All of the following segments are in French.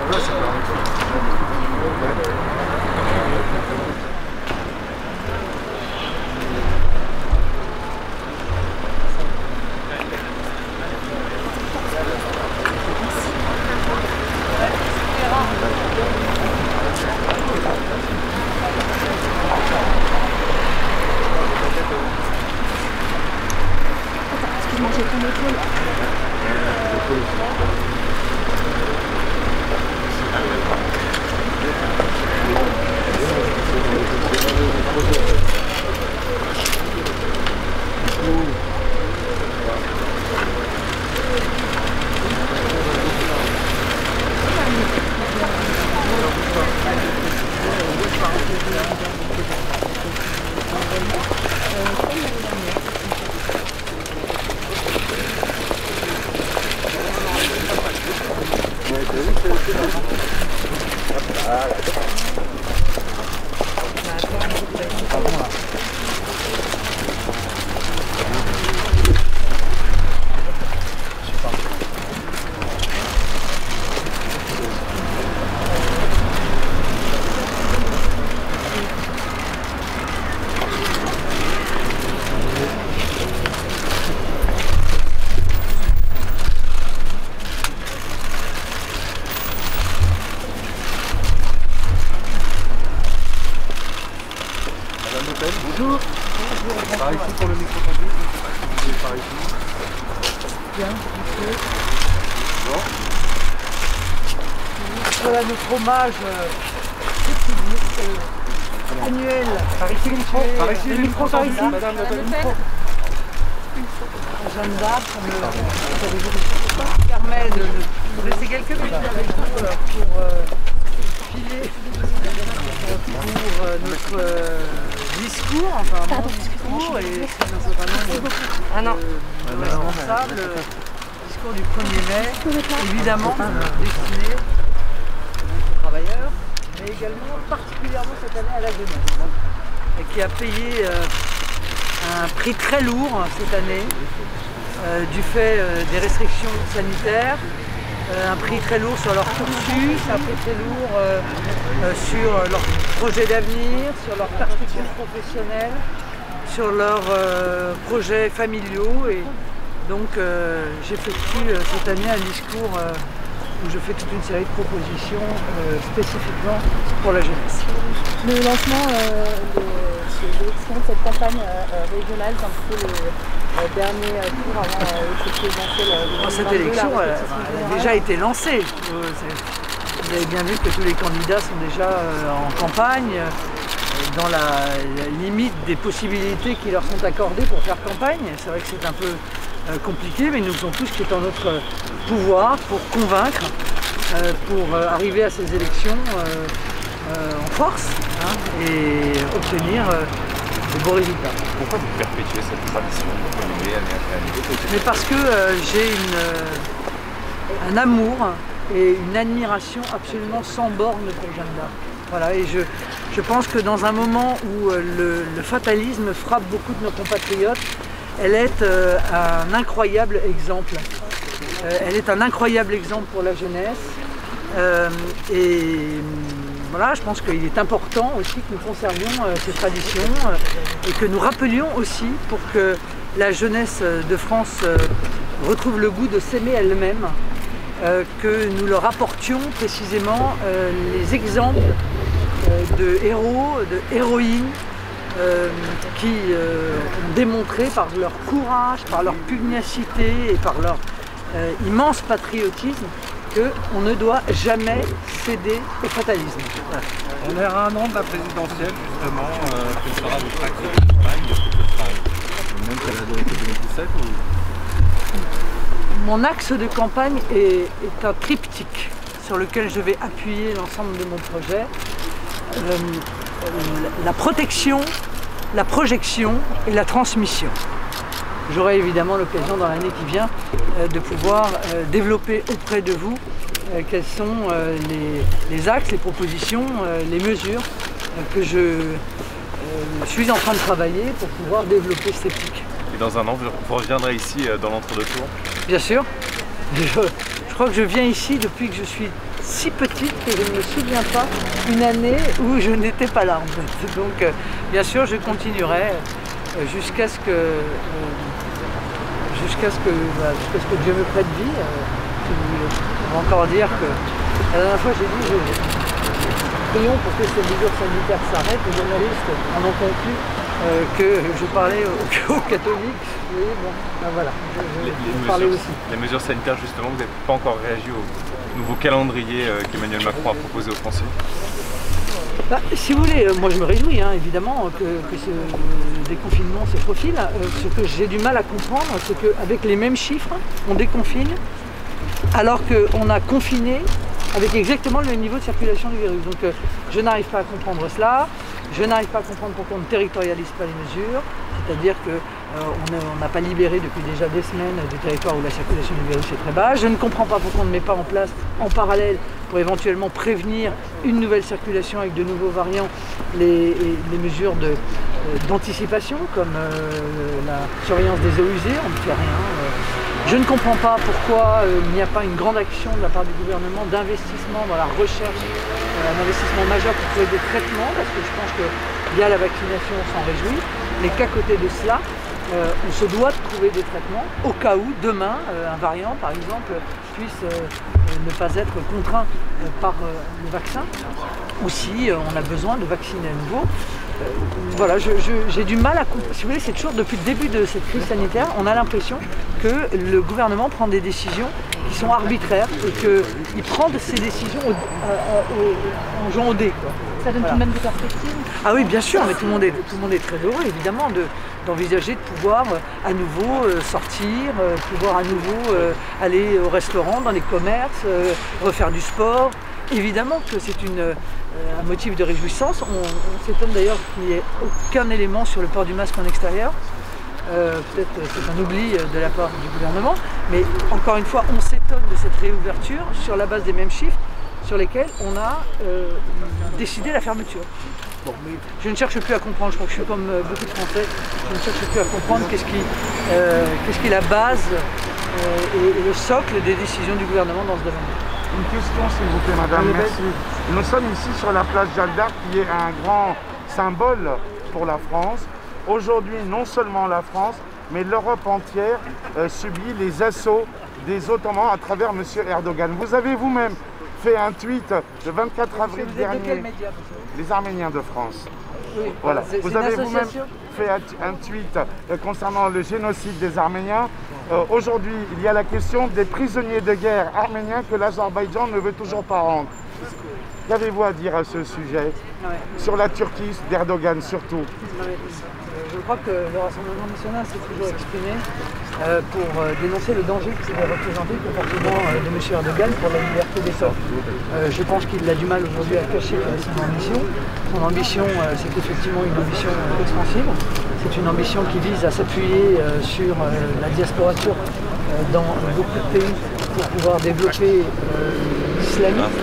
Excuse-moi, j'ai ton épaule. Bonjour. Par ici pour le micro-campus, je ne sais pas si vous voulez par ici. Bien, monsieur. Bon. Voilà notre hommage annuel. Par ici le micro. Par ici le micro, par ici. Madame, le micro. Jeanne d'Arc, me permet de laisser quelques minutes avec vous pour filer pour notre discours, enfin mon discours et un certain nombre de responsables, discours du 1er mai, évidemment destiné aux travailleurs, mais également particulièrement cette année à la jeunesse, et qui a payé un prix très lourd cette année du fait des restrictions sanitaires, un prix très lourd sur leur cursus, un prix très lourd sur leurs projets d'avenir, sur leurs perspectives professionnelles, sur leurs projets familiaux. Et donc j'effectue cette année un discours où je fais toute une série de propositions spécifiquement pour la jeunesse. Le lancement de cette campagne régionale, c'est un peu le dernier tour avant cette présidentielle. Cette élection a déjà été lancée. Vous avez bien vu que tous les candidats sont déjà en campagne, dans la limite des possibilités qui leur sont accordées pour faire campagne. C'est vrai que c'est un peu compliqué, mais nous faisons tout ce qui est en notre pouvoir pour convaincre, pour arriver à ces élections en force et obtenir de beaux résultats. Pourquoi vous perpétuez cette tradition de renouveler année après année? Mais parce que j'ai un amour et une admiration absolument sans borne pour Jeanne d'Arc. Voilà, et je pense que dans un moment où le fatalisme frappe beaucoup de nos compatriotes, elle est un incroyable exemple. Elle est un incroyable exemple pour la jeunesse. Et voilà, je pense qu'il est important aussi que nous conservions ces traditions et que nous rappelions aussi pour que la jeunesse de France retrouve le goût de s'aimer elle-même, que nous leur apportions précisément les exemples de héros, de héroïnes qui ont démontré par leur courage, par leur pugnacité et par leur immense patriotisme qu'on ne doit jamais céder au fatalisme. Voilà. On est à un an de la présidentielle, justement. Quel sera votre axe de campagne? Le même qu'elle a donné en 2017 ou... Mon axe de campagne est un triptyque sur lequel je vais appuyer l'ensemble de mon projet. La protection, la projection et la transmission. J'aurai évidemment l'occasion dans l'année qui vient de pouvoir développer auprès de vous quels sont les axes, les propositions, les mesures que je suis en train de travailler pour pouvoir développer ce triptyque. Et dans un an, vous reviendrez ici dans l'entre-deux-tours? Bien sûr, je crois que je viens ici depuis que je suis si petite que je ne me souviens pas une année où je n'étais pas là en fait. Donc bien sûr je continuerai jusqu'à ce que Dieu me prête vie. On va encore dire que la dernière fois j'ai dit prions pour que ces mesures sanitaires s'arrêtent. Les journalistes en ont conclu que je parlais aux catholiques. Oui, bon, ben voilà, je parlais aussi. Les mesures sanitaires justement, vous n'avez pas encore réagi au nouveau calendrier qu'Emmanuel Macron a proposé aux Français? Bah, si vous voulez, moi je me réjouis évidemment que ce déconfinement se profile. Ce que j'ai du mal à comprendre, c'est qu'avec les mêmes chiffres, on déconfine alors qu'on a confiné avec exactement le même niveau de circulation du virus. Donc je n'arrive pas à comprendre cela, je n'arrive pas à comprendre pourquoi on ne territorialise pas les mesures, c'est-à-dire qu'on n'a pas libéré depuis déjà des semaines des territoires où la circulation du virus est très basse. Je ne comprends pas pourquoi on ne met pas en place en parallèle pour éventuellement prévenir une nouvelle circulation avec de nouveaux variants les mesures d'anticipation comme la surveillance des eaux usées, on ne fait rien. Je ne comprends pas pourquoi il n'y a pas une grande action de la part du gouvernement d'investissement dans la recherche, un investissement majeur pour trouver des traitements, parce que je pense que via la vaccination on s'en réjouit, mais qu'à côté de cela, on se doit de trouver des traitements au cas où demain un variant par exemple puisse ne pas être contraint par le vaccin, ou si on a besoin de vacciner à nouveau. Voilà, j'ai du mal à comprendre. Si vous voulez, c'est toujours depuis le début de cette crise sanitaire, on a l'impression que le gouvernement prend des décisions qui sont arbitraires et qu'il prend de ces décisions en jouant au dé. Ça donne tout de même des perspectives? Ah oui, bien sûr, mais tout le monde est très heureux évidemment d'envisager de pouvoir à nouveau sortir, pouvoir à nouveau aller au restaurant, dans les commerces, refaire du sport. Évidemment que c'est un motif de réjouissance. On s'étonne d'ailleurs qu'il n'y ait aucun élément sur le port du masque en extérieur. Peut-être c'est un oubli de la part du gouvernement, mais encore une fois, on s'étonne de cette réouverture sur la base des mêmes chiffres sur lesquels on a décidé la fermeture. Bon, mais je ne cherche plus à comprendre, je crois que je suis comme beaucoup de Français, je ne cherche plus à comprendre qu'est-ce qui est la base et le socle des décisions du gouvernement dans ce domaine. Une question s'il vous plaît madame, merci. Nous sommes ici sur la place Jeanne d'Arc qui est un grand symbole pour la France. Aujourd'hui, non seulement la France, mais l'Europe entière subit les assauts des Ottomans à travers M. Erdogan. Vous avez vous-même fait un tweet le 24 avril dernier, les Arméniens de France. Oui, voilà. Vous avez vous-même fait un tweet concernant le génocide des Arméniens. Aujourd'hui, il y a la question des prisonniers de guerre arméniens que l'Azerbaïdjan ne veut toujours pas rendre. Qu'avez-vous à dire à ce sujet? Sur la Turquie d'Erdogan surtout? Je crois que le Rassemblement national s'est toujours exprimé pour dénoncer le danger que c'est de représenter le comportement de M. Erdogan pour la liberté des sorts. Je pense qu'il a du mal aujourd'hui à cacher son ambition. Son ambition, c'est effectivement une ambition expansive. C'est une ambition qui vise à s'appuyer sur la diaspora turque dans beaucoup de pays pour pouvoir développer l'islamisme,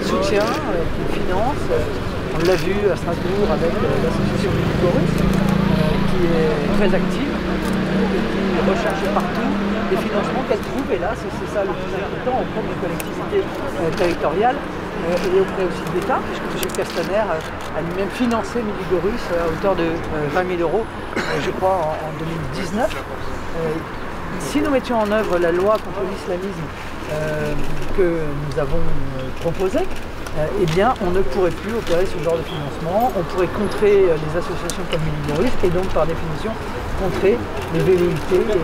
qui soutient, qui finance. On l'a vu à Strasbourg avec l'association Miligorusse, qui est très active, qui recherche partout les financements qu'elle trouve, et là c'est ça le plus important auprès des collectivités territoriales et auprès aussi de l'État, puisque M. Castaner a lui-même financé Miligorusse à hauteur de 20 000 €, je crois, en 2019. Si nous mettions en œuvre la loi contre l'islamisme que nous avons proposée, eh bien, on ne pourrait plus opérer ce genre de financement. On pourrait contrer les associations comme Miligorusse et donc, par définition, contrer les velléités de M.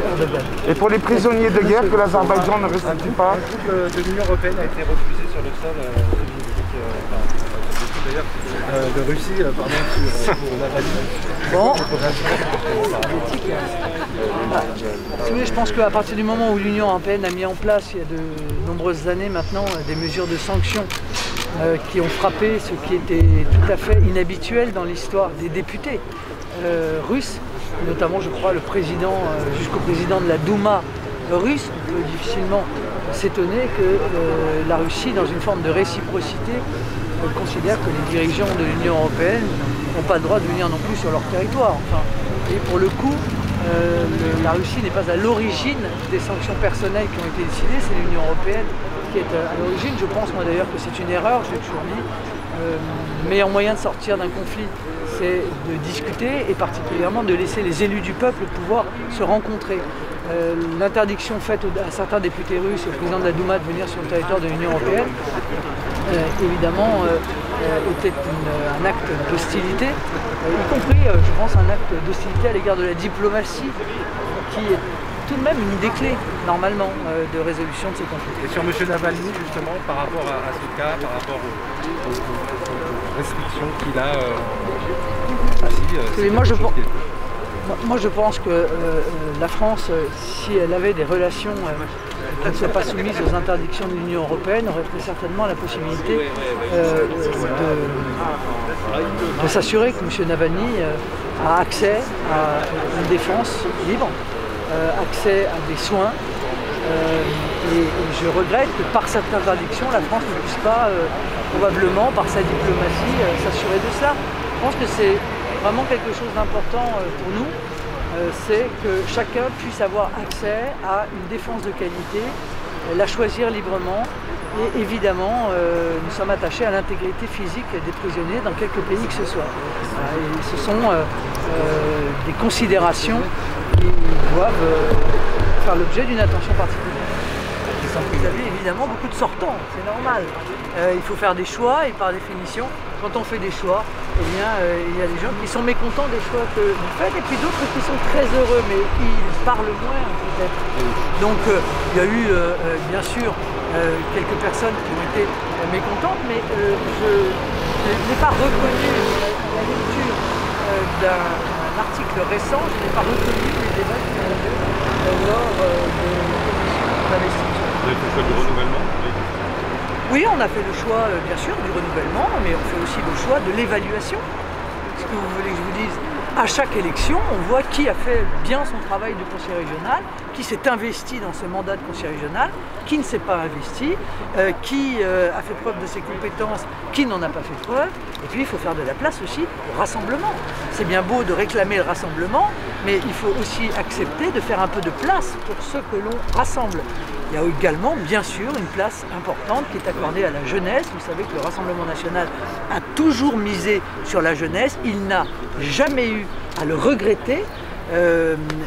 Erdogan. Et pour les prisonniers de guerre que l'Azerbaïdjan ne restitue pas? Un groupe de l'Union européenne a été refusé sur le sol de Russie, pour la valide. Bon. Si vous voulez, je pense qu'à partir du moment où l'Union européenne a mis en place, il y a de nombreuses années maintenant, des mesures de sanctions qui ont frappé ce qui était tout à fait inhabituel dans l'histoire des députés russes, notamment je crois le président, jusqu'au président de la Douma russe. On peut difficilement s'étonner que la Russie, dans une forme de réciprocité, considère que les dirigeants de l'Union européenne n'ont pas le droit de venir non plus sur leur territoire. Enfin, et pour le coup, La Russie n'est pas à l'origine des sanctions personnelles qui ont été décidées, c'est l'Union européenne qui est à l'origine. Je pense moi d'ailleurs que c'est une erreur, je l'ai toujours dit. Le meilleur moyen de sortir d'un conflit, c'est de discuter et particulièrement de laisser les élus du peuple pouvoir se rencontrer. L'interdiction faite à certains députés russes et au président de la Douma de venir sur le territoire de l'Union européenne, évidemment, était un acte d'hostilité, y compris, je pense, un acte d'hostilité à l'égard de la diplomatie, qui est tout de même une idée clé, normalement, de résolution de ces conflits. Et sur M. Navalny, justement, par rapport à ce cas, par rapport aux restrictions qu'il a moi, je pense que la France, si elle avait des relations qui ne soient pas soumises aux interdictions de l'Union européenne, aurait très certainement la possibilité de s'assurer que M. Navalny a accès à une défense libre, accès à des soins. Et je regrette que par cette interdiction, la France ne puisse pas, probablement, par sa diplomatie, s'assurer de cela. Je pense que c'est vraiment quelque chose d'important pour nous, c'est que chacun puisse avoir accès à une défense de qualité, la choisir librement. Et évidemment, nous sommes attachés à l'intégrité physique des prisonniers dans quelque pays que ce soit. Et ce sont des considérations qui doivent faire l'objet d'une attention particulière. Vous avez évidemment beaucoup de sortants, c'est normal. Il faut faire des choix et par définition, quand on fait des choix, eh bien, il y a des gens qui sont mécontents des choix que vous faites et puis d'autres qui sont très heureux, mais ils parlent moins peut-être. Donc il y a eu bien sûr quelques personnes qui ont été mécontentes, mais je n'ai pas reconnu la lecture d'un article récent, je n'ai pas reconnu les débats qui ont eu lors de la commission d'investiture. Vous avez fait le choix du renouvellement? Oui, on a fait le choix, bien sûr, du renouvellement, mais on fait aussi le choix de l'évaluation. Ce que vous voulez que je vous dise, à chaque élection, on voit qui a fait bien son travail de conseiller régional, qui s'est investi dans ce mandat de conseiller régional, qui ne s'est pas investi, qui a fait preuve de ses compétences, qui n'en a pas fait preuve. Et puis, il faut faire de la place aussi au rassemblement. C'est bien beau de réclamer le rassemblement, mais il faut aussi accepter de faire un peu de place pour ceux que l'on rassemble. Il y a également, bien sûr, une place importante qui est accordée à la jeunesse. Vous savez que le Rassemblement national a toujours misé sur la jeunesse. Il n'a jamais eu à le regretter.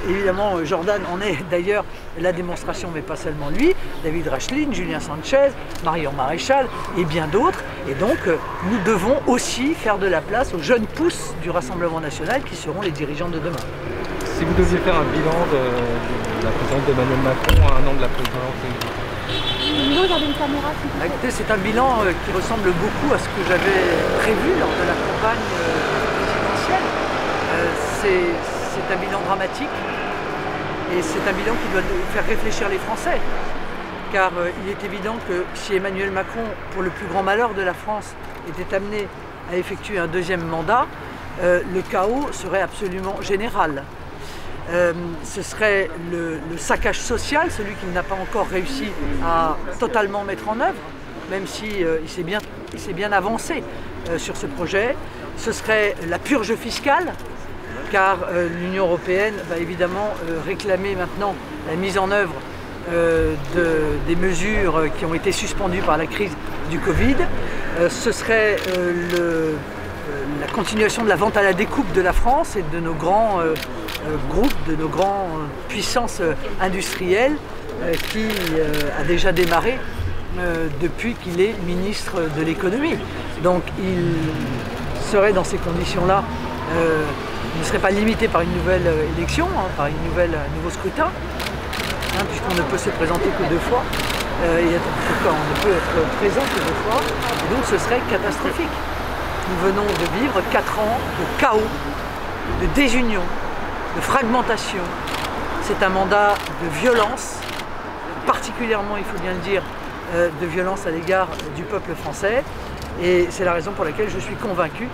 Évidemment, Jordan en est d'ailleurs la démonstration, mais pas seulement lui. David Racheline, Julien Sanchez, Marion Maréchal et bien d'autres. Et donc, nous devons aussi faire de la place aux jeunes pousses du Rassemblement national qui seront les dirigeants de demain. Si vous deviez faire un bilan de la présidence d'Emmanuel Macron à un an de la présidence, écoutez, c'est un bilan qui ressemble beaucoup à ce que j'avais prévu lors de la campagne présidentielle. C'est un bilan dramatique et c'est un bilan qui doit faire réfléchir les Français. Car il est évident que si Emmanuel Macron, pour le plus grand malheur de la France, était amené à effectuer un deuxième mandat, le chaos serait absolument général. Ce serait le saccage social, celui qu'il n'a pas encore réussi à totalement mettre en œuvre, même si il s'est bien avancé sur ce projet. Ce serait la purge fiscale, car l'Union européenne va évidemment réclamer maintenant la mise en œuvre des mesures qui ont été suspendues par la crise du Covid. Ce serait la continuation de la vente à la découpe de la France et de nos grands groupes, de nos grandes puissances industrielles qui a déjà démarré depuis qu'il est ministre de l'économie. Donc il serait dans ces conditions-là, il ne serait pas limité par une nouvelle élection, par un nouveau scrutin, puisqu'on ne peut se présenter que 2 fois, on ne peut être présent que 2 fois, et donc ce serait catastrophique. Nous venons de vivre 4 ans de chaos, de désunion, de fragmentation. C'est un mandat de violence, particulièrement, il faut bien le dire, de violence à l'égard du peuple français. Et c'est la raison pour laquelle je suis convaincu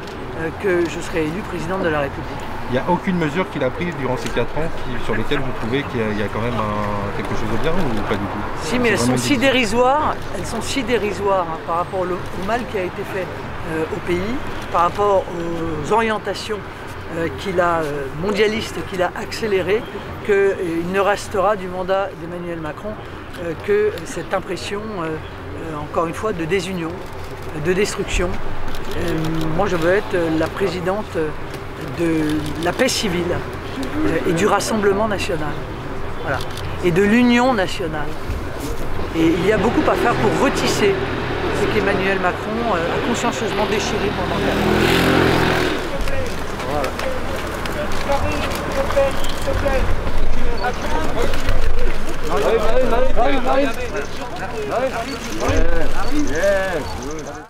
que je serai élu président de la République. Il n'y a aucune mesure qu'il a prise durant ces 4 ans sur lesquelles vous trouvez qu'il y a quand même quelque chose de bien ou pas du tout? Si, mais elles sont si dérisoires, par rapport au mal qui a été fait au pays, par rapport aux orientations mondialiste qu'il a accéléré, qu'il ne restera du mandat d'Emmanuel Macron que cette impression, encore une fois, de désunion, de destruction. Moi, je veux être la présidente de la paix civile et du rassemblement national, voilà, et de l'union nationale. Et il y a beaucoup à faire pour retisser ce qu'Emmanuel Macron a consciencieusement déchiré pendant 4 ans. Voilà. Yes.